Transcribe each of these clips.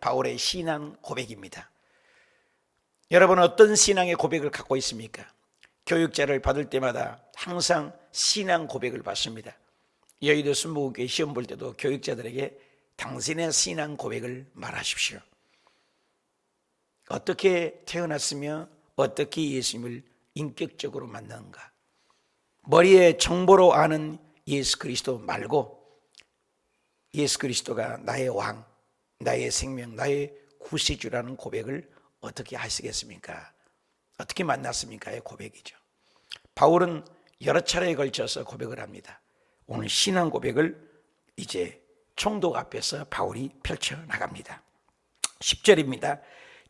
바울의 신앙 고백입니다. 여러분은 어떤 신앙의 고백을 갖고 있습니까? 교육자를 받을 때마다 항상 신앙 고백을 받습니다. 여의도 순복음교회 시험 볼 때도 교육자들에게 당신의 신앙 고백을 말하십시오. 어떻게 태어났으며 어떻게 예수님을 인격적으로 만났는가? 머리에 정보로 아는 예수 그리스도 말고 예수 그리스도가 나의 왕, 나의 생명, 나의 구세주라는 고백을 어떻게 하시겠습니까? 어떻게 만났습니까의 고백이죠. 바울은 여러 차례에 걸쳐서 고백을 합니다. 오늘 신앙 고백을 이제 총독 앞에서 바울이 펼쳐나갑니다. 10절입니다.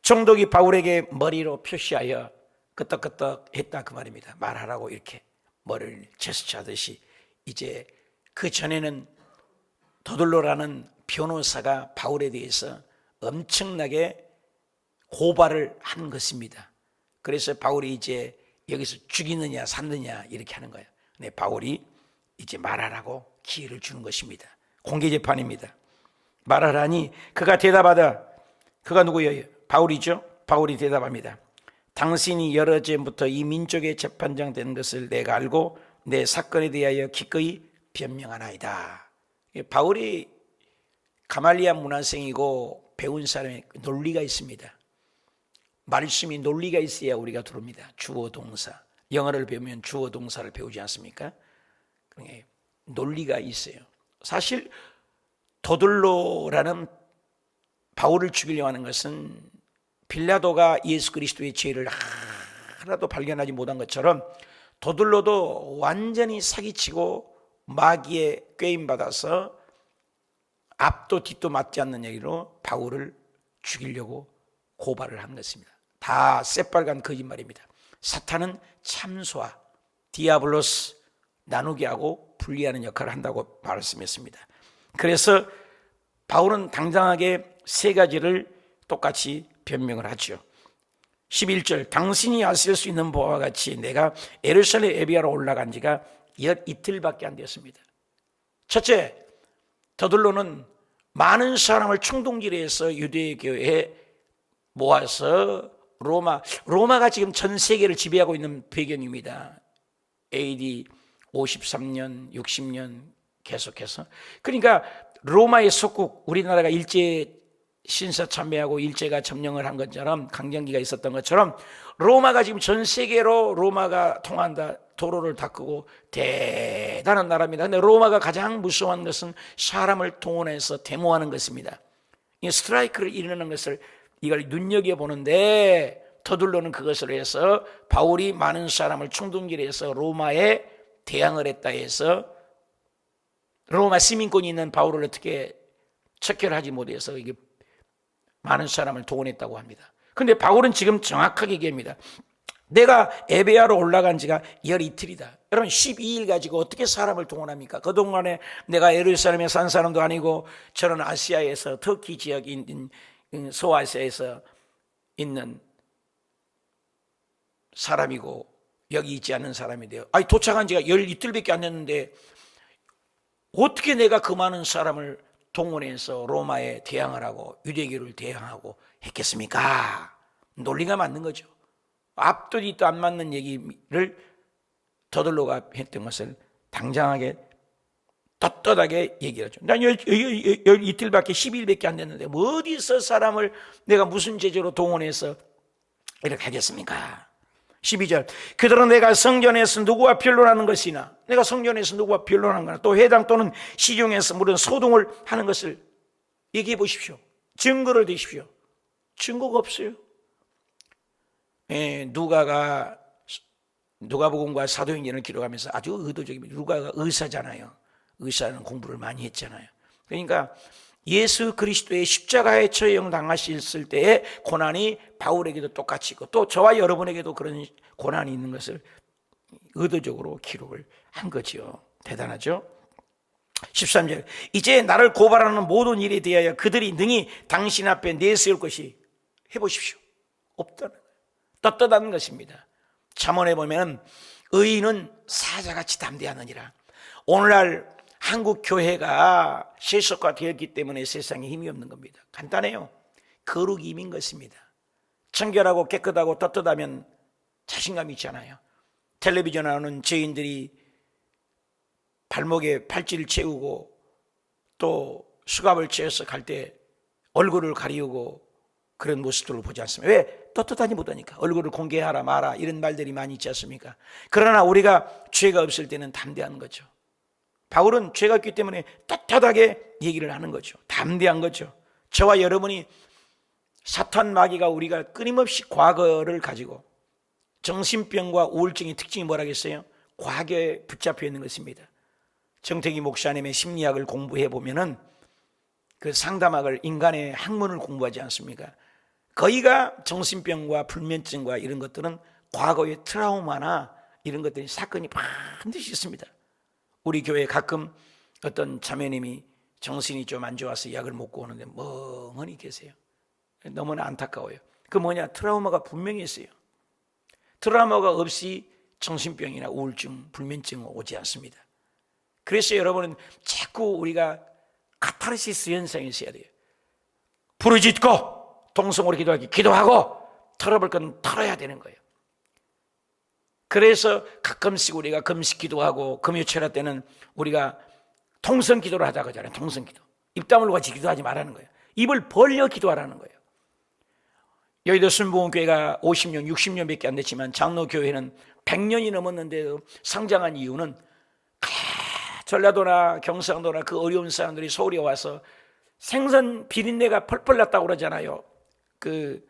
총독이 바울에게 머리로 표시하여 끄떡끄떡 했다 그 말입니다. 말하라고 이렇게 머리를 제스처하듯이. 이제 그 전에는 도들로라는 변호사가 바울에 대해서 엄청나게 고발을 한 것입니다. 그래서 바울이 이제 여기서 죽이느냐 살느냐 이렇게 하는 거예요. 근데 바울이 이제 말하라고 기회를 주는 것입니다. 공개재판입니다. 말하라니 그가 대답하다. 그가 누구예요? 바울이죠. 바울이 대답합니다. 당신이 여러 해전부터 이 민족의 재판장 된 것을 내가 알고 내 사건에 대하여 기꺼이 변명하나이다. 바울이 가말리아 문화생이고 배운 사람의 논리가 있습니다. 말씀이 논리가 있어야 우리가 들어옵니다. 주어 동사. 영어를 배우면 주어 동사를 배우지 않습니까? 논리가 있어요. 사실 도들로라는 바울을 죽이려고 하는 것은 빌라도가 예수 그리스도의 죄를 하나도 발견하지 못한 것처럼 도들로도 완전히 사기치고 마귀에 꾀임받아서 앞도 뒤도 맞지 않는 얘기로 바울을 죽이려고 고발을 한 것입니다. 다 새빨간 거짓말입니다. 사탄은 참소와 디아블로스 나누게 하고 분리하는 역할을 한다고 말씀했습니다. 그래서 바울은 당당하게 세 가지를 똑같이 변명을 하죠. 11절 당신이 아실 수 있는 바와 같이 내가 예루살렘 에비아로 올라간 지가 이틀밖에 안 되었습니다. 첫째, 더들로는 많은 사람을 충동질해서 유대교회에 모아서 로마가 지금 전 세계를 지배하고 있는 배경입니다. AD 53년, 60년 계속해서. 그러니까 로마의 속국, 우리나라가 일제 신사 참배하고 일제가 점령을 한 것처럼 강점기가 있었던 것처럼 로마가 지금 전 세계로 로마가 통한다. 도로를 닦고 대단한 나라입니다. 그런데 로마가 가장 무서워하는 것은 사람을 동원해서 데모하는 것입니다. 이 스트라이크를 이루는 것을 이걸 눈여겨보는데 더들로는 그것을 해서 바울이 많은 사람을 충동질해서 로마에 대항을 했다 해서 로마 시민권이 있는 바울을 어떻게 척결하지 못해서 이게 많은 사람을 동원했다고 합니다. 그런데 바울은 지금 정확하게 얘기합니다. 내가 에베아로 올라간 지가 열 이틀이다. 여러분 12일 가지고 어떻게 사람을 동원합니까? 그동안에 내가 예루살렘에 산 사람도 아니고 저는 아시아에서 터키 지역에 있는 소아시아에서 있는 사람이고 여기 있지 않는 사람인데요. 아니 도착한 지가 열 이틀밖에 안 됐는데 어떻게 내가 그 많은 사람을 동원해서 로마에 대항을 하고 유대교를 대항하고 했겠습니까? 논리가 맞는 거죠. 앞도 뒤도 안 맞는 얘기를 더들로가 했던 것을 당장하게 떳떳하게 얘기를 하죠. 난 열 이틀밖에 10일밖에 안 됐는데 뭐 어디서 사람을 내가 무슨 제재로 동원해서 이렇게 하겠습니까? 12절 그들은 내가 성전에서 누구와 변론하는 것이나 내가 성전에서 누구와 변론하는 거나 또 회당 또는 시중에서 무슨 소동을 하는 것을 얘기해 보십시오. 증거를 대십시오. 증거가 없어요. 누가복음과 사도행전을 기록하면서 아주 의도적입니다. 누가가 의사잖아요. 의사는 공부를 많이 했잖아요. 그러니까 예수 그리스도의 십자가에 처형 당하셨을 때의 고난이 바울에게도 똑같이 있고 또 저와 여러분에게도 그런 고난이 있는 것을 의도적으로 기록을 한 거죠. 대단하죠? 13절 이제 나를 고발하는 모든 일에 대하여 그들이 능히 당신 앞에 내세울 것이 해보십시오. 없다는 거예요. 떳떳한 것입니다. 잠언에 보면 의인은 사자같이 담대하느니라. 오늘날 한국 교회가 세속화 되었기 때문에 세상에 힘이 없는 겁니다. 간단해요. 거룩이 임인 것입니다. 청결하고 깨끗하고 떳떳하면 자신감이 있잖아요. 텔레비전 나오는 죄인들이 발목에 팔찌를 채우고 또 수갑을 채워서 갈 때 얼굴을 가리우고 그런 모습들을 보지 않습니까? 왜? 떳떳하지 못하니까. 얼굴을 공개하라 마라 이런 말들이 많이 있지 않습니까? 그러나 우리가 죄가 없을 때는 담대한 거죠. 바울은 죄가 있기 때문에 떳떳하게 얘기를 하는 거죠. 담대한 거죠. 저와 여러분이 사탄 마귀가 우리가 끊임없이 과거를 가지고 정신병과 우울증의 특징이 뭐라겠어요? 과거에 붙잡혀 있는 것입니다. 정태기 목사님의 심리학을 공부해 보면은 그 상담학을 인간의 학문을 공부하지 않습니까? 거의가 정신병과 불면증과 이런 것들은 과거의 트라우마나 이런 것들이 사건이 반드시 있습니다. 우리 교회에 가끔 어떤 자매님이 정신이 좀 안 좋아서 약을 먹고 오는데 멍하니 계세요. 너무나 안타까워요. 그 뭐냐? 트라우마가 분명히 있어요. 트라우마가 없이 정신병이나 우울증, 불면증 오지 않습니다. 그래서 여러분은 자꾸 우리가 카타르시스 현상이 있어야 돼요. 부르짖고 동성으로 기도하고 털어볼 건 털어야 되는 거예요. 그래서 가끔씩 우리가 금식 기도하고 금요철야 때는 우리가 통성 기도를 하자고 하잖아요. 통성 기도. 입 다물고 같이 기도하지 말라는 거예요. 입을 벌려 기도하라는 거예요. 여의도 순복음교회가 50년, 60년밖에 안 됐지만 장로교회는 100년이 넘었는데도 성장한 이유는 전라도나 경상도나 그 어려운 사람들이 서울에 와서 생선 비린내가 펄펄 났다고 그러잖아요. 그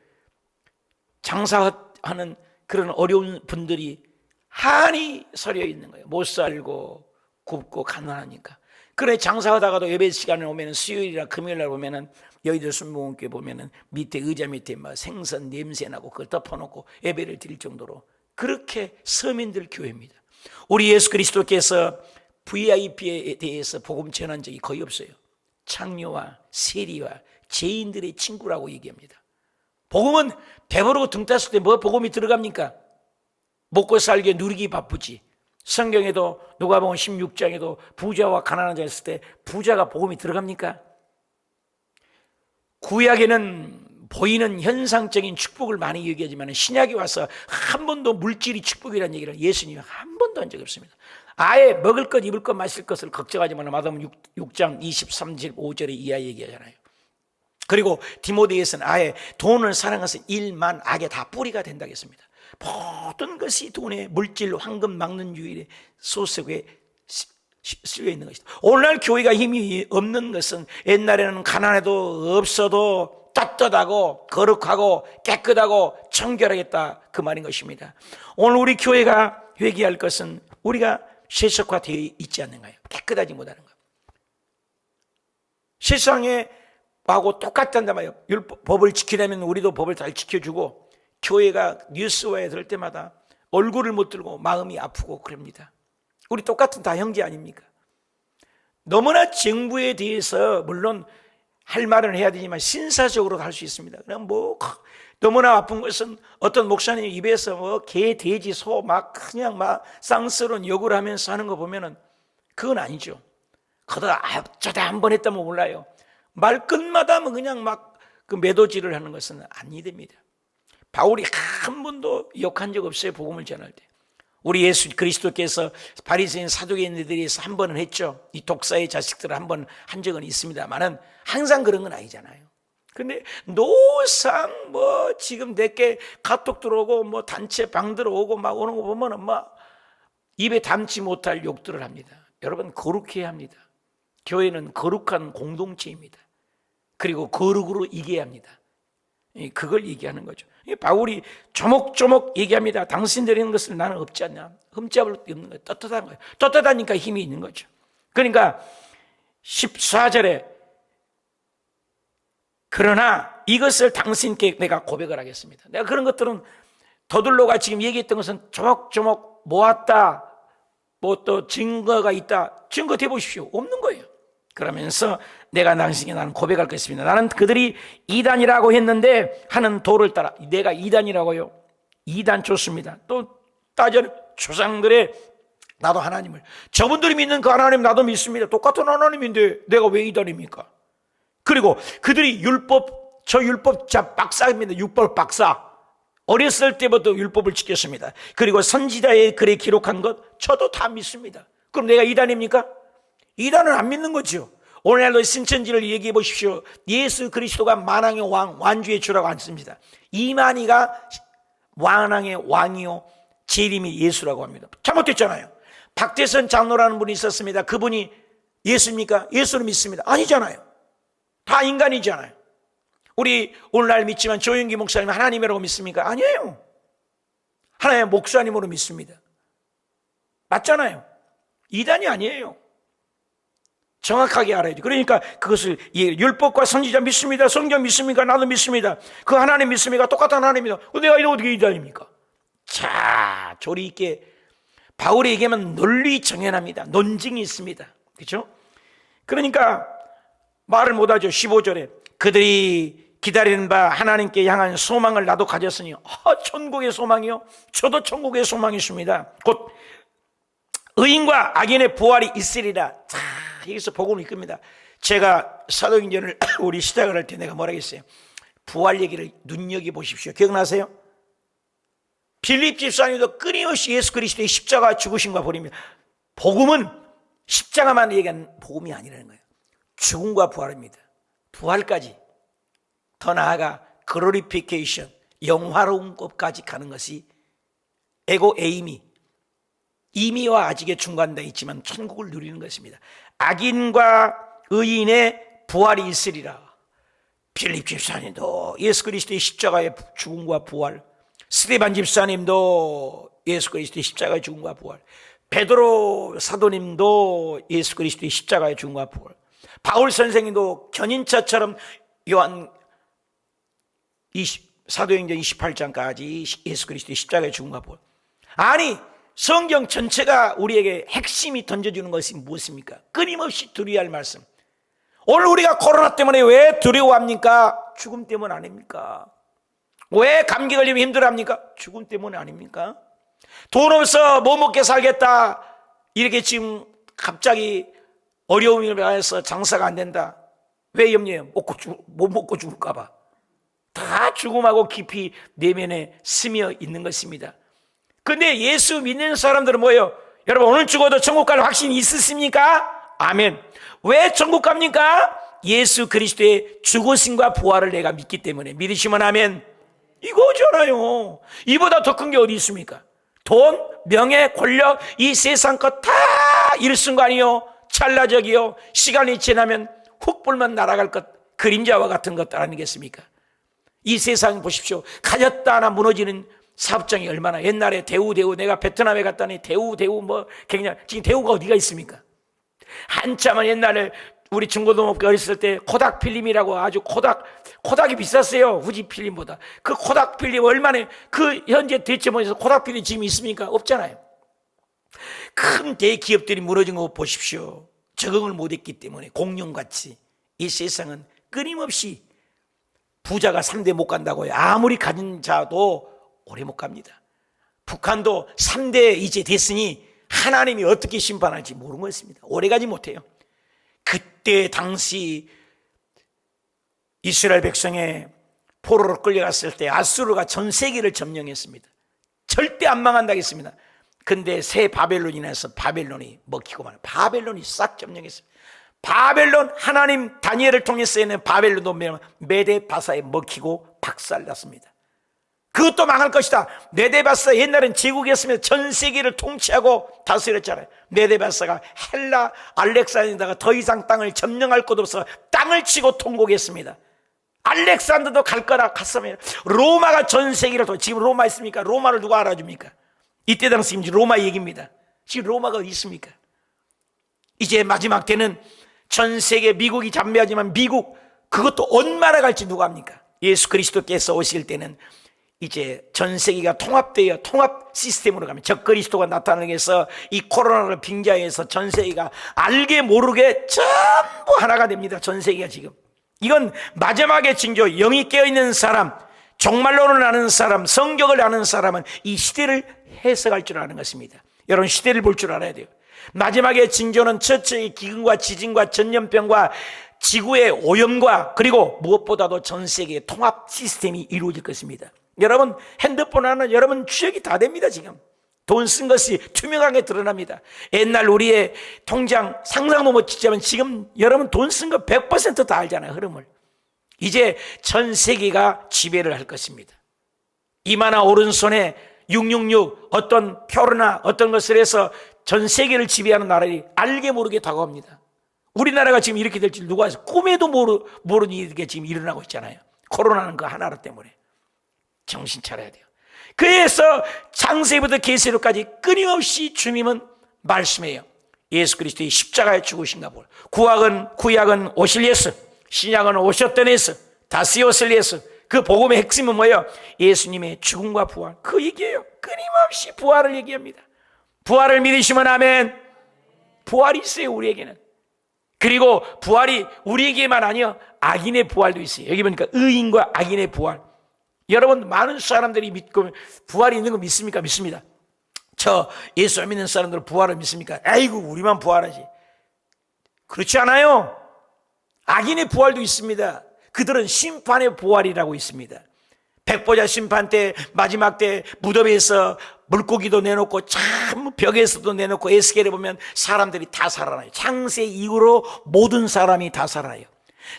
장사하는 그런 어려운 분들이 한이 서려 있는 거예요. 못 살고 굽고 가난하니까. 그래 장사하다가도 예배 시간에 오면 수요일이나 금요일날 보면은 여의도 순복음교회 보면은 밑에 의자 밑에 막 생선 냄새 나고 그걸 덮어놓고 예배를 드릴 정도로 그렇게 서민들 교회입니다. 우리 예수 그리스도께서 VIP에 대해서 복음 전한 적이 거의 없어요. 창녀와 세리와 죄인들의 친구라고 얘기합니다. 복음은 배부르고 등 땄을 때 뭐 복음이 들어갑니까? 먹고 살기에 누리기 바쁘지. 성경에도 누가복음 16장에도 부자와 가난한 자 있을 때 부자가 복음이 들어갑니까? 구약에는 보이는 현상적인 축복을 많이 얘기하지만 신약에 와서 한 번도 물질이 축복이라는 얘기를 예수님이 한 번도 한 적이 없습니다. 아예 먹을 것, 입을 것, 마실 것을 걱정하지 말라. 마태복음 6장 23, 5절에 이하 얘기하잖아요. 그리고 디모데에서는 아예 돈을 사랑해서 일만 악의 다 뿌리가 된다고 했습니다. 모든 것이 돈의 물질, 황금, 막는 유일의 소속에 쓰여 있는 것이다. 오늘날 교회가 힘이 없는 것은 옛날에는 가난해도 없어도 떳떳하고 거룩하고 깨끗하고 청결하겠다 그 말인 것입니다. 오늘 우리 교회가 회개할 것은 우리가 세속화되어 있지 않는가요? 깨끗하지 못하는 거예요. 세상에 하고 똑같단단 말이에요. 법을 지키려면 우리도 법을 잘 지켜주고 교회가 뉴스화에 들 때마다 얼굴을 못 들고 마음이 아프고 그럽니다. 우리 똑같은 다 형제 아닙니까? 너무나 정부에 대해서 물론 할 말은 해야 되지만 신사적으로도 할 수 있습니다. 그냥 뭐 너무나 아픈 것은 어떤 목사님 입에서 뭐 개, 돼지, 소 막 그냥 막 쌍스러운 욕을 하면서 하는 거 보면은 그건 아니죠. 그러다 저다 한 번 했다면 몰라요. 말 끝마다 그냥 막 그 매도질을 하는 것은 아니 됩니다. 바울이 한 번도 욕한 적 없어요. 복음을 전할 때. 우리 예수 그리스도께서 바리새인 사두개인들에 대해서 한 번은 했죠. 이 독사의 자식들을 한 번 한 적은 있습니다만은 항상 그런 건 아니잖아요. 근데 노상 뭐 지금 내게 카톡 들어오고 뭐 단체 방 들어오고 막 오는 거 보면은 막 입에 담지 못할 욕들을 합니다. 여러분 거룩해야 합니다. 교회는 거룩한 공동체입니다. 그리고 거룩으로 이겨야 합니다. 그걸 얘기하는 거죠. 바울이 조목조목 얘기합니다. 당신들이 있는 것을 나는 없지 않냐. 흠잡을 게 없는 거예요. 떳떳한 거예요. 떳떳하니까 힘이 있는 거죠. 그러니까 14절에 그러나 이것을 당신께 내가 고백을 하겠습니다. 내가 그런 것들은 더들로가 지금 얘기했던 것은 조목조목 모았다. 뭐 또 증거가 있다. 증거 대보십시오. 없는 거예요. 그러면서 내가 당신에게 나는 고백할 것입니다. 나는 그들이 이단이라고 했는데 하는 도를 따라 내가 이단이라고요. 이단 좋습니다. 또 따져 조상들의 나도 하나님을 저분들이 믿는 그 하나님 나도 믿습니다. 똑같은 하나님인데 내가 왜 이단입니까? 그리고 그들이 율법 저 율법자 박사입니다. 율법 박사. 어렸을 때부터 율법을 지켰습니다. 그리고 선지자의 글에 기록한 것 저도 다 믿습니다. 그럼 내가 이단입니까? 이단은 안 믿는 거죠. 오늘날도 신천지를 얘기해 보십시오. 예수 그리스도가 만왕의 왕, 완주의 주라고 안 씁니다. 이만희가 만왕의 왕이요 재림이 예수라고 합니다. 잘못됐잖아요. 박대선 장로라는 분이 있었습니다. 그분이 예수입니까? 예수를 믿습니다. 아니잖아요. 다 인간이잖아요. 우리 오늘날 믿지만 조영기 목사님 하나님이라고 믿습니까? 아니에요. 하나님의 목사님으로 믿습니다. 맞잖아요. 이단이 아니에요. 정확하게 알아야죠. 그러니까 그것을 율법과 선지자 믿습니다. 성경 믿습니까? 나도 믿습니다. 그 하나님 믿습니까? 똑같은 하나님입니다. 내가 이거 어떻게 이단입니까? 자, 조리 있게 바울이 얘기하면 논리 정연합니다. 논증이 있습니다. 그렇죠? 그러니까 말을 못하죠. 15절에 그들이 기다리는 바 하나님께 향한 소망을 나도 가졌으니 천국의 소망이요? 저도 천국의 소망이 있습니다. 곧 의인과 악인의 부활이 있으리라. 자, 여기서 복음을 이끕니다. 제가 사도행전을 우리 시작을 할 때 내가 뭐라 했어요? 부활 얘기를 눈여겨보십시오. 기억나세요? 빌립 집사님도 끊임없이 예수 그리스도의 십자가 죽으심과 부활입니다. 복음은 십자가만 얘기하는 복음이 아니라는 거예요. 죽음과 부활입니다. 부활까지, 더 나아가 글로리피케이션, 영화로운 것까지 가는 것이 에고 에이미, 이미와 아직의 중간에 있지만 천국을 누리는 것입니다. 악인과 의인의 부활이 있으리라. 빌립 집사님도 예수 그리스도의 십자가의 죽음과 부활, 스데반 집사님도 예수 그리스도의 십자가의 죽음과 부활, 베드로 사도님도 예수 그리스도의 십자가의 죽음과 부활, 바울 선생님도 견인차처럼 요한 사도행전 28장까지 예수 그리스도의 십자가의 죽음과 부활. 아니, 성경 전체가 우리에게 핵심이 던져주는 것이 무엇입니까? 끊임없이 두려워할 말씀. 오늘 우리가 코로나 때문에 왜 두려워합니까? 죽음 때문 아닙니까? 왜 감기 걸리면 힘들어합니까? 죽음 때문 아닙니까? 돈 없어 뭐 먹게 살겠다, 이렇게 지금 갑자기 어려움이 가해서 장사가 안 된다. 왜 염려해요? 못 먹고 죽을까 봐. 다 죽음하고 깊이 내면에 스며 있는 것입니다. 근데 예수 믿는 사람들은 뭐예요? 여러분, 오늘 죽어도 천국 갈 확신이 있으십니까? 아멘. 왜 천국 갑니까? 예수 그리스도의 죽으심과 부활을 내가 믿기 때문에. 믿으시면 아멘. 이거잖아요. 이보다 더 큰 게 어디 있습니까? 돈, 명예, 권력, 이 세상 것 다 일순간이요, 찰나적이요, 시간이 지나면 훅 불면 날아갈 것, 그림자와 같은 것 아니겠습니까? 이 세상 보십시오. 가졌다 하나 무너지는 사업장이 얼마나. 옛날에 대우 내가 베트남에 갔더니 대우 뭐 굉장히, 지금 대우가 어디가 있습니까? 한참은 옛날에 우리 중고등학교 어렸을 때 코닥 필름이라고, 아주 코닥이 비쌌어요. 후지 필름보다. 그 코닥 필름 얼마나, 그 현재 대체모에서 코닥 필름 지금 있습니까? 없잖아요. 큰 대기업들이 무너진 거 보십시오. 적응을 못했기 때문에. 공룡같이. 이 세상은 끊임없이 부자가 3대 못 간다고요. 아무리 가진 자도 오래 못 갑니다. 북한도 3대 이제 됐으니 하나님이 어떻게 심판할지 모르는 것입니다. 오래 가지 못해요. 그때 당시 이스라엘 백성의 포로로 끌려갔을 때 아수르가 전 세계를 점령했습니다. 절대 안 망한다고 했습니다. 근데 새 바벨론이 나서 바벨론이 먹히고 말아요. 바벨론이 싹 점령했습니다. 바벨론, 하나님 다니엘을 통해서는 바벨론도 메데바사에 먹히고 박살났습니다. 그것도 망할 것이다. 메데바사, 옛날엔 제국이었으면 전 세계를 통치하고 다스렸잖아요. 메데바사가 헬라 알렉산더가 더 이상 땅을 점령할 곳 없어 땅을 치고 통곡했습니다. 알렉산더도 갈 거라 갔으면 로마가 전 세계를 지금 로마 있습니까? 로마를 누가 알아줍니까? 이때 당시 로마 얘기입니다. 지금 로마가 어디 있습니까? 이제 마지막 때는 전 세계, 미국이 잠재하지만 미국, 그것도 얼마나 갈지 누가 합니까? 예수 그리스도께서 오실 때는 이제 전 세계가 통합되어 통합 시스템으로 가면, 적그리스도가 나타나게 해서 이 코로나를 빙자해서 전 세계가 알게 모르게 전부 하나가 됩니다. 전 세계가 지금. 이건 마지막의 징조. 영이 깨어있는 사람, 종말론을 아는 사람, 성경을 아는 사람은 이 시대를 해석할 줄 아는 것입니다. 여러분, 시대를 볼 줄 알아야 돼요. 마지막에 징조는 처처의 기근과 지진과 전염병과 지구의 오염과 그리고 무엇보다도 전 세계의 통합 시스템이 이루어질 것입니다. 여러분 핸드폰 하나 여러분 추적이 다 됩니다. 지금 돈 쓴 것이 투명하게 드러납니다. 옛날 우리의 통장 상상도 못했지만 지금 여러분 돈 쓴 거 100% 다 알잖아요. 흐름을. 이제 전 세계가 지배를 할 것입니다. 이마나 오른손에 666 어떤 표류나 어떤 것을 해서 전 세계를 지배하는 나라들이 알게 모르게 다가옵니다. 우리나라가 지금 이렇게 될 줄 누가 해서 꿈에도 모르는 일이 지금 일어나고 있잖아요. 코로나는 그 하나로 때문에. 정신 차려야 돼요. 그래서 창세부터 계시록까지 끊임없이 주님은 말씀해요. 예수 그리스도의 십자가에 죽으신가 보라. 구약은 오실 예수, 신약은 오셨던 예수, 다시 오실 예수. 그 복음의 핵심은 뭐예요? 예수님의 죽음과 부활. 그 얘기예요. 끊임없이 부활을 얘기합니다. 부활을 믿으시면 아멘. 부활이 있어요, 우리에게는. 그리고 부활이 우리에게만 아니요, 악인의 부활도 있어요. 여기 보니까 의인과 악인의 부활. 여러분 많은 사람들이 믿고 부활이 있는 거 믿습니까? 믿습니다. 저 예수 안 믿는 사람들은 부활을 믿습니까? 아이고 우리만 부활하지. 그렇지 않아요. 악인의 부활도 있습니다. 그들은 심판의 부활이라고 있습니다. 백보자 심판 때 마지막 때 무덤에서 물고기도 내놓고 참 벽에서도 내놓고 에스겔에 보면 사람들이 다 살아나요. 창세 이후로 모든 사람이 다 살아나요.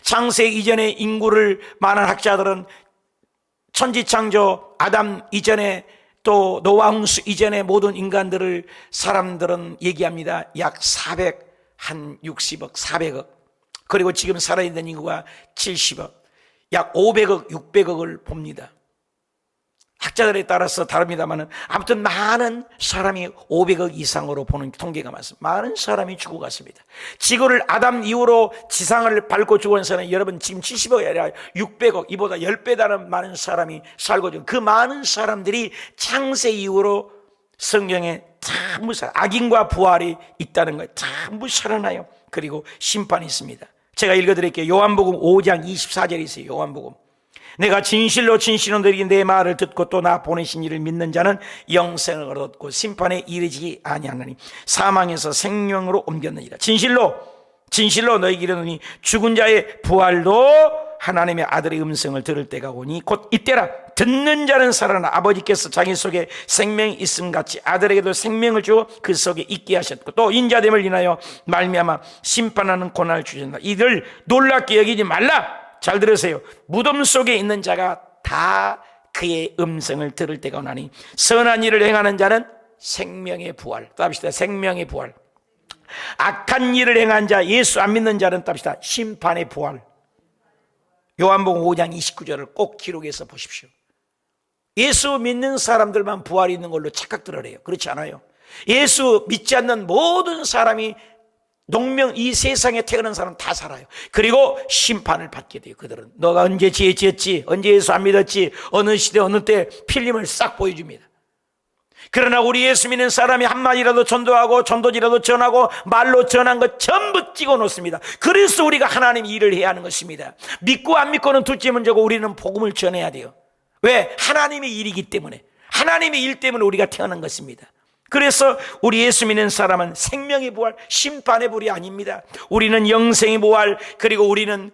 창세 이전에 인구를 많은 학자들은 천지창조 아담 이전에 또 노아 홍수 이전에 모든 인간들을 사람들은 얘기합니다. 약 60억 400억 그리고 지금 살아있는 인구가 70억 약 500억 600억을 봅니다. 학자들에 따라서 다릅니다만 아무튼 많은 사람이 500억 이상으로 보는 통계가 많습니다. 많은 사람이 죽어갔습니다. 지구를 아담 이후로 지상을 밟고 죽은 사람이 여러분 지금 70억이 아니라 600억 이보다 10배 다른 많은 사람이 살고 죽은 그 많은 사람들이 창세 이후로 성경에 전부 악인과 부활이 있다는 거예요. 전부 살아나요. 그리고 심판이 있습니다. 제가 읽어드릴게요. 요한복음 5장 24절에 있어요. 요한복음. 내가 진실로 너희에게 내 말을 듣고 또 나 보내신 이를 믿는 자는 영생을 얻고 심판에 이르지 아니하나니 사망에서 생명으로 옮겼느니라. 진실로 너희에게 이르노니 죽은 자의 부활도 하나님의 아들의 음성을 들을 때가 오니 곧 이때라. 듣는 자는 살아나 아버지께서 자기 속에 생명이 있음 같이 아들에게도 생명을 주어 그 속에 있게 하셨고 또 인자됨을 인하여 말미암아 심판하는 고난을 주셨다. 이들 놀랍게 여기지 말라. 잘 들으세요. 무덤 속에 있는 자가 다 그의 음성을 들을 때가 오나니 선한 일을 행하는 자는 생명의 부활. 따합시다. 생명의 부활. 악한 일을 행한 자, 예수 안 믿는 자는 따합시다. 심판의 부활. 요한복음 5장 29절을 꼭 기록해서 보십시오. 예수 믿는 사람들만 부활이 있는 걸로 착각들을 해요. 그렇지 않아요. 예수 믿지 않는 모든 사람이 이 세상에 태어난 사람 다 살아요. 그리고 심판을 받게 돼요. 그들은 너가 언제 죄 지었지, 언제 예수 안 믿었지, 어느 시대 어느 때 필름을 싹 보여줍니다. 그러나 우리 예수 믿는 사람이 한마디라도 전도하고 전도지라도 전하고 말로 전한 것 전부 찍어 놓습니다. 그래서 우리가 하나님 일을 해야 하는 것입니다. 믿고 안 믿고는 둘째 문제고 우리는 복음을 전해야 돼요. 왜? 하나님의 일이기 때문에, 하나님의 일 때문에 우리가 태어난 것입니다. 그래서 우리 예수 믿는 사람은 생명의 부활, 심판의 부활이 아닙니다. 우리는 영생의 부활, 그리고 우리는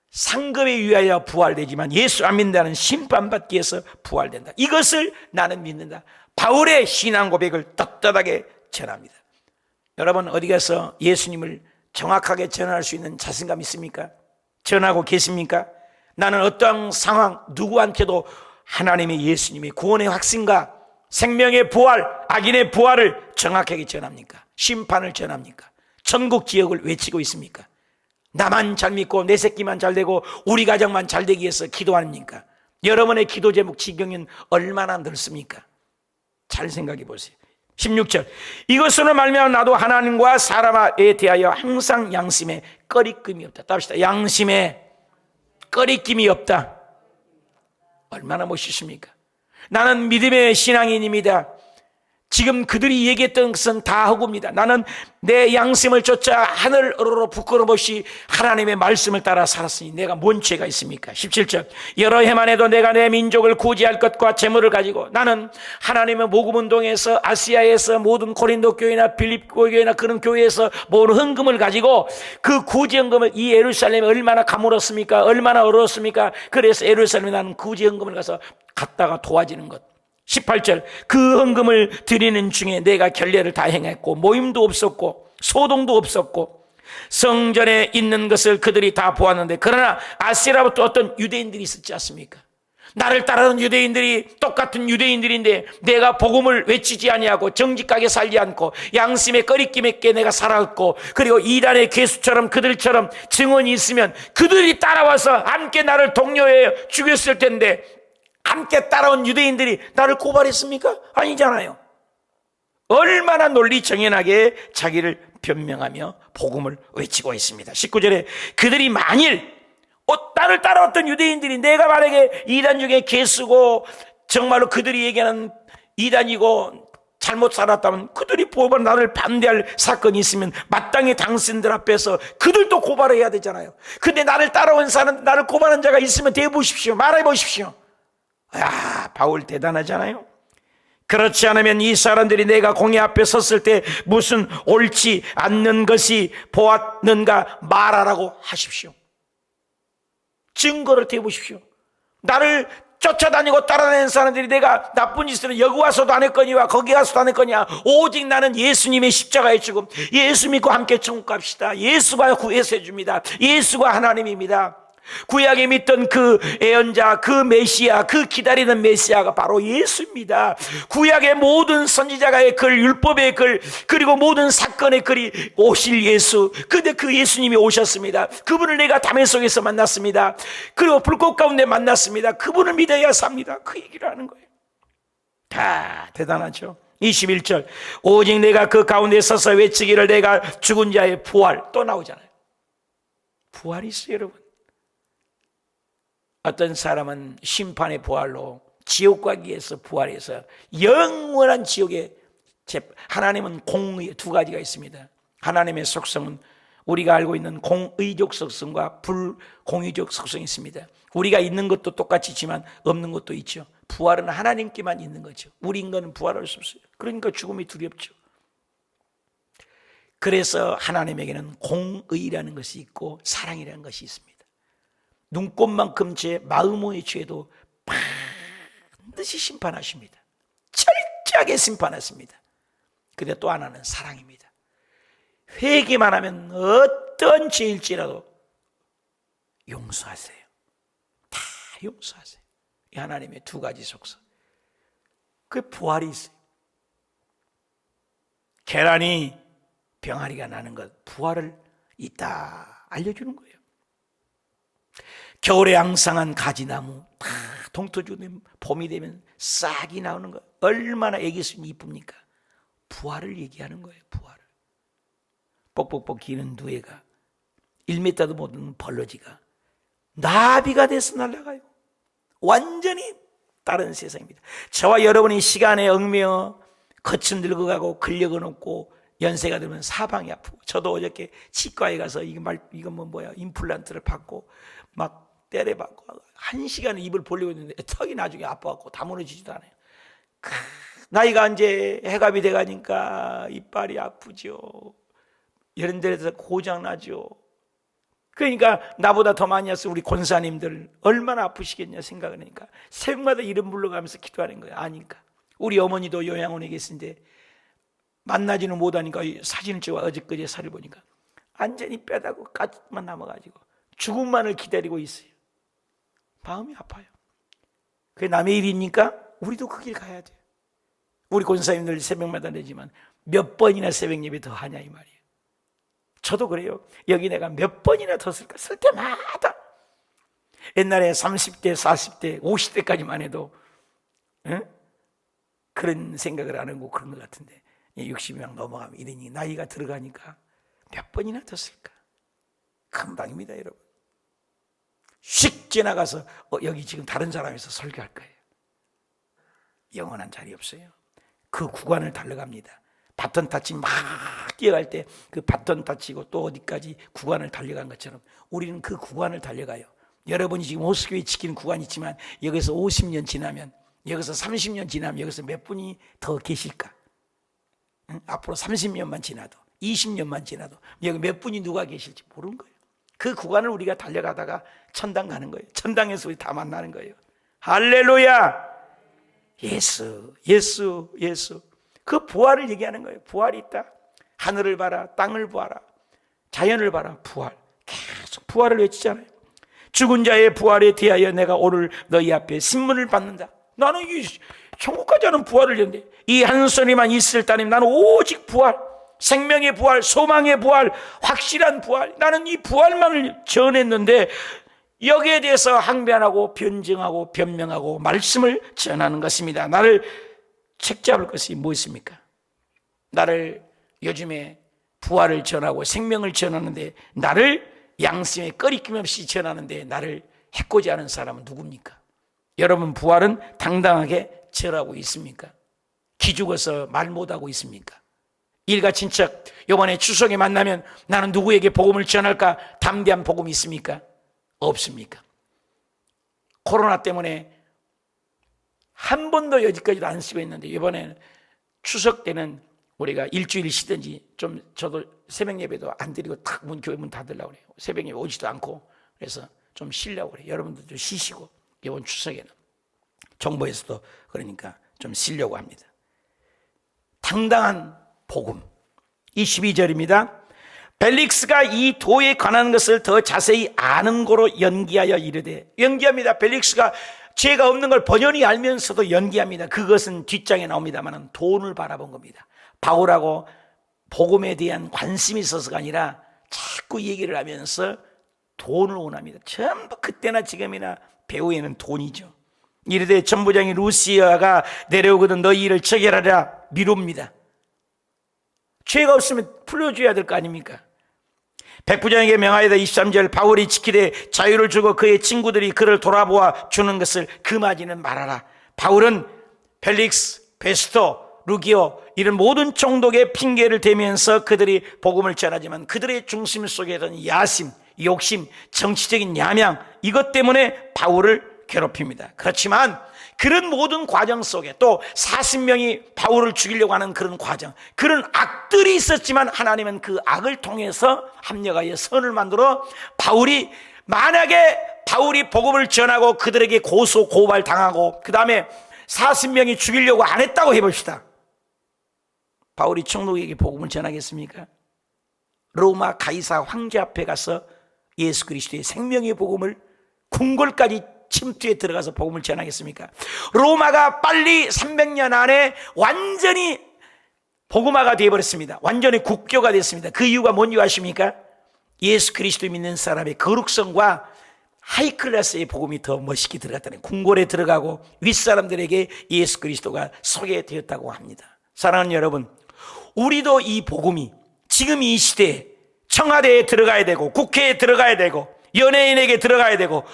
상급에 의하여 부활되지만 예수 안 믿는다는 심판받기 위해서 부활된다. 이것을 나는 믿는다. 바울의 신앙 고백을 떳떳하게 전합니다. 여러분 어디 가서 예수님을 정확하게 전할 수 있는 자신감 있습니까? 전하고 계십니까? 나는 어떠한 상황 누구한테도 하나님의 예수님의 구원의 확신과 생명의 부활, 악인의 부활을 정확하게 전합니까? 심판을 전합니까? 천국 지역을 외치고 있습니까? 나만 잘 믿고 내 새끼만 잘 되고 우리 가정만 잘 되기 위해서 기도합니까? 여러분의 기도 제목 지경은 얼마나 넓습니까? 잘 생각해 보세요. 16절 이것으로 말미암아 나도 하나님과 사람에 대하여 항상 양심에 꺼리낌이 없다. 답시다. 양심에 꺼리낌이 없다. 얼마나 멋있습니까? 나는 믿음의 신앙인입니다. 지금 그들이 얘기했던 것은 다 허구입니다. 나는 내 양심을 쫓아 하늘으로 부끄럼 없이 하나님의 말씀을 따라 살았으니 내가 뭔 죄가 있습니까? 17절 여러 해만 해도 내가 내 민족을 구제할 것과 재물을 가지고 나는 하나님의 모금운동에서 아시아에서 모든 고린도 교회나 빌립보 교회나 그런 교회에서 모은 헌금을 가지고 그 구제헌금을 이 예루살렘에 얼마나 가물었습니까? 얼마나 어려웠습니까? 그래서 예루살렘에 나는 구제헌금을 가서 갖다가 도와지는 것. 18절 그 헌금을 드리는 중에 내가 결례를 다 행했고 모임도 없었고 소동도 없었고 성전에 있는 것을 그들이 다 보았는데 그러나 아시라부터 어떤 유대인들이 있었지 않습니까? 나를 따르는 유대인들이 똑같은 유대인들인데 내가 복음을 외치지 아니하고 정직하게 살지 않고 양심에 꺼리낌 있게 내가 살았고 그리고 이단의 괴수처럼 그들처럼 증언이 있으면 그들이 따라와서 함께 나를 독려해 죽였을 텐데 함께 따라온 유대인들이 나를 고발했습니까? 아니잖아요. 얼마나 논리정연하게 자기를 변명하며 복음을 외치고 있습니다. 19절에 그들이 만일 나를 따라왔던 유대인들이 내가 만약에 이단 중에 개수고 정말로 그들이 얘기하는 이단이고 잘못 살았다면 그들이 보면 나를 반대할 사건이 있으면 마땅히 당신들 앞에서 그들도 고발해야 되잖아요. 근데 나를 따라온 사람, 나를 고발한 자가 있으면 대보십시오. 말해보십시오. 야, 바울 대단하잖아요. 그렇지 않으면 이 사람들이 내가 공회 앞에 섰을 때 무슨 옳지 않는 것이 보았는가 말하라고 하십시오. 증거를 대보십시오. 나를 쫓아다니고 따라다니는 사람들이 내가 나쁜 짓을 여기 와서도 안 했거니와 거기 가서도 안 했거니와 오직 나는 예수님의 십자가의 죽음, 예수 믿고 함께 천국 갑시다. 예수가 구해서 줍니다. 예수가 하나님입니다. 구약에 믿던 그 예언자, 그 메시아, 그 기다리는 메시아가 바로 예수입니다. 구약의 모든 선지자가의 글, 율법의 글, 그리고 모든 사건의 글이 오실 예수. 근데 그 예수님이 오셨습니다. 그분을 내가 담의 속에서 만났습니다. 그리고 불꽃 가운데 만났습니다. 그분을 믿어야 삽니다. 그 얘기를 하는 거예요. 다 대단하죠. 21절 오직 내가 그 가운데 서서 외치기를 내가 죽은 자의 부활. 또 나오잖아요. 부활이 있어요, 여러분. 어떤 사람은 심판의 부활로 지옥 가기 위해서 부활해서 영원한 지옥에, 하나님은 공의 두 가지가 있습니다. 하나님의 속성은 우리가 알고 있는 공의적 속성과 불공의적 속성이 있습니다. 우리가 있는 것도 똑같지만 없는 것도 있죠. 부활은 하나님께만 있는 거죠. 우리 인간은 부활할 수 없어요. 그러니까 죽음이 두렵죠. 그래서 하나님에게는 공의라는 것이 있고 사랑이라는 것이 있습니다. 눈꽃만큼 제 마음의 죄도 반드시 심판하십니다. 철저하게 심판하십니다. 근데 또 하나는 사랑입니다. 회개만 하면 어떤 죄일지라도 용서하세요. 다 용서하세요. 이 하나님의 두 가지 속성. 그 부활이 있어요. 계란이 병아리가 나는 것, 부활을 있다 알려주는 거예요. 겨울에 앙상한 가지나무 다 동토주면 봄이 되면 싹이 나오는 거 얼마나 애기순이 이쁩니까? 부활을 얘기하는 거예요. 부활을. 뻑뻑뻑 기는 누에가 1m도 못 되는 벌러지가 나비가 돼서 날아가요. 완전히 다른 세상입니다. 저와 여러분이 시간에 얽매여 거친 늙어가고 근력은 없고 연세가 들면 사방이 아프고, 저도 어저께 치과에 가서 이거 뭐야 임플란트를 받고 막 때려받고 1시간을 입을 벌리고 있는데 턱이 나중에 아파갖고 다 무너지지도 않아요. 나이가 이제 해갑이 돼가니까 이빨이 아프죠. 이런 데서 고장나죠. 그러니까 나보다 더 많이 해서 우리 권사님들 얼마나 아프시겠냐 생각을 하니까 새벽마다 이름 불러가면서 기도하는 거예요. 아니까. 우리 어머니도 요양원에 계신데 만나지는 못하니까 사진을 찍어 어저께 살을 보니까 완전히 뼈다고 가지만 남아가지고 죽음만을 기다리고 있어요. 마음이 아파요. 그게 남의 일이니까 우리도 그 길 가야 돼요. 우리 권사님들 새벽마다 내지만 몇 번이나 새벽 예배 더 하냐 이 말이에요. 저도 그래요. 여기 내가 몇 번이나 더 쓸까? 쓸 때마다 옛날에 30대, 40대, 50대까지만 해도 그런 생각을 안 하고 그런 것 같은데 60명 넘어가면 이러니 나이가 들어가니까 몇 번이나 더 쓸까? 금방입니다, 여러분. 휙 지나가서 여기 지금 다른 사람에서 설교할 거예요. 영원한 자리 없어요. 그 구간을 달려갑니다. 바톤 타치 막 뛰어갈 때 그 바톤 타치고 또 어디까지 구간을 달려간 것처럼 우리는 그 구간을 달려가요. 여러분이 지금 호수교회 지키는 구간이 있지만 여기서 50년 지나면, 여기서 30년 지나면 여기서 몇 분이 더 계실까? 응? 앞으로 30년만 지나도, 20년만 지나도 여기 몇 분이 누가 계실지 모르는 거예요. 그 구간을 우리가 달려가다가 천당 가는 거예요. 천당에서 우리 다 만나는 거예요. 할렐루야! 예수, 예수, 예수. 그 부활을 얘기하는 거예요. 부활이 있다. 하늘을 봐라, 땅을 보아라, 자연을 봐라, 부활. 계속 부활을 외치잖아요. 죽은 자의 부활에 대하여 내가 오늘 너희 앞에 신문을 받는다. 나는 이 천국까지 하는 부활을 전해. 이 한 소리만 있을 따님 나는 오직 부활, 생명의 부활, 소망의 부활, 확실한 부활. 나는 이 부활만을 전했는데 여기에 대해서 항변하고 변증하고 변명하고 말씀을 전하는 것입니다. 나를 책잡을 것이 무엇입니까? 나를 요즘에 부활을 전하고 생명을 전하는데, 나를 양심에 꺼리낌 없이 전하는데 나를 해코지 하는 사람은 누굽니까? 여러분, 부활은 당당하게 전하고 있습니까? 기죽어서 말 못하고 있습니까? 일가친척 이번에 추석에 만나면 나는 누구에게 복음을 전할까 담대한 복음이 있습니까? 없습니까? 코로나 때문에 한 번도 여지까지도 안 쓰고 있는데 이번에는 추석 때는 우리가 일주일 쉬든지 좀, 저도 새벽 예배도 안 드리고 탁 교회 문 닫으려고 그래요. 새벽 예배 오지도 않고. 그래서 좀 쉬려고 그래요. 여러분들도 쉬시고 이번 추석에는 정부에서도 그러니까 좀 쉬려고 합니다. 당당한 복음. 22절입니다. 벨릭스가 이 도에 관한 것을 더 자세히 아는 거로 연기하여 이르되, 연기합니다. 벨릭스가 죄가 없는 걸 번연히 알면서도 연기합니다. 그것은 뒷장에 나옵니다만 돈을 바라본 겁니다. 바울하고 복음에 대한 관심이 있어서가 아니라 자꾸 얘기를 하면서 돈을 원합니다. 전부 그때나 지금이나 배후에는 돈이죠. 이르되 전부장이 루시아가 내려오거든 너희 일을 처결하라 미룹니다. 죄가 없으면 풀려줘야 될 거 아닙니까? 백부장에게 명하여다. 23절 바울이 지키되 자유를 주고 그의 친구들이 그를 돌아보아 주는 것을 금하지는 말아라. 바울은 펠릭스, 베스토, 루기오 이런 모든 총독의 핑계를 대면서 그들이 복음을 전하지만 그들의 중심 속에는 야심, 욕심, 정치적인 야망, 이것 때문에 바울을 괴롭힙니다. 그렇지만 그런 모든 과정 속에 또 40명이 바울을 죽이려고 하는 그런 과정, 그런 악들이 있었지만 하나님은 그 악을 통해서 합력하여 선을 만들어 바울이, 만약에 바울이 복음을 전하고 그들에게 고소 고발 당하고 그 다음에 40명이 죽이려고 안 했다고 해봅시다. 바울이 총독에게 복음을 전하겠습니까? 로마 가이사 황제 앞에 가서 예수 그리스도의 생명의 복음을 궁궐까지 침투에 들어가서 복음을 전하겠습니까? 로마가 빨리 300년 안에 완전히 복음화가 되어버렸습니다. 완전히 국교가 됐습니다. 그 이유가 뭔지 아십니까? 예수 그리스도 믿는 사람의 거룩성과 하이클래스의 복음이 더 멋있게 들어갔다는, 궁궐에 들어가고 윗사람들에게 예수 그리스도가 소개되었다고 합니다. 사랑하는 여러분, 우리도 이 복음이 지금 이 시대에 청와대에 들어가야 되고 국회에 들어가야 되고 연예인에게 들어가야 되고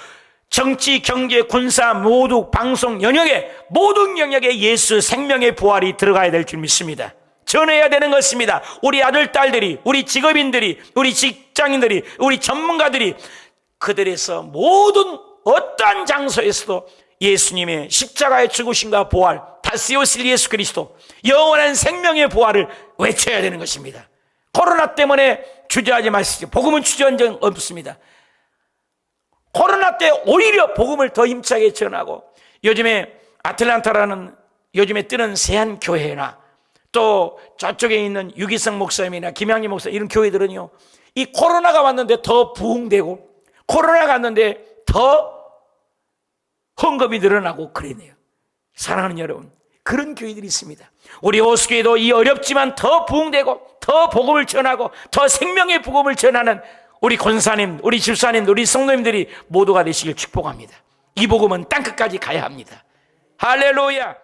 정치, 경제, 군사, 모두 방송 영역에, 모든 영역에 예수 생명의 부활이 들어가야 될 줄 믿습니다. 전해야 되는 것입니다. 우리 아들, 딸들이, 우리 직업인들이, 우리 직장인들이, 우리 전문가들이 그들에서 모든 어떠한 장소에서도 예수님의 십자가의 죽으심과 부활, 다시 오실 예수 그리스도, 영원한 생명의 부활을 외쳐야 되는 것입니다. 코로나 때문에 주저하지 마시죠. 복음은 주저한 적 없습니다. 코로나 때 오히려 복음을 더 힘차게 전하고, 요즘에 아틀란타라는 요즘에 뜨는 세한교회나 또 저쪽에 있는 유기성 목사님이나 김양리 목사 이런 교회들은요, 이 코로나가 왔는데 더 부흥되고 코로나가 왔는데 더 헌금이 늘어나고 그러네요. 사랑하는 여러분, 그런 교회들이 있습니다. 우리 호수교회도 이 어렵지만 더 부흥되고 더 복음을 전하고 더 생명의 복음을 전하는 우리 권사님, 우리 집사님, 우리 성도님들이 모두가 되시길 축복합니다. 이 복음은 땅끝까지 가야 합니다. 할렐루야.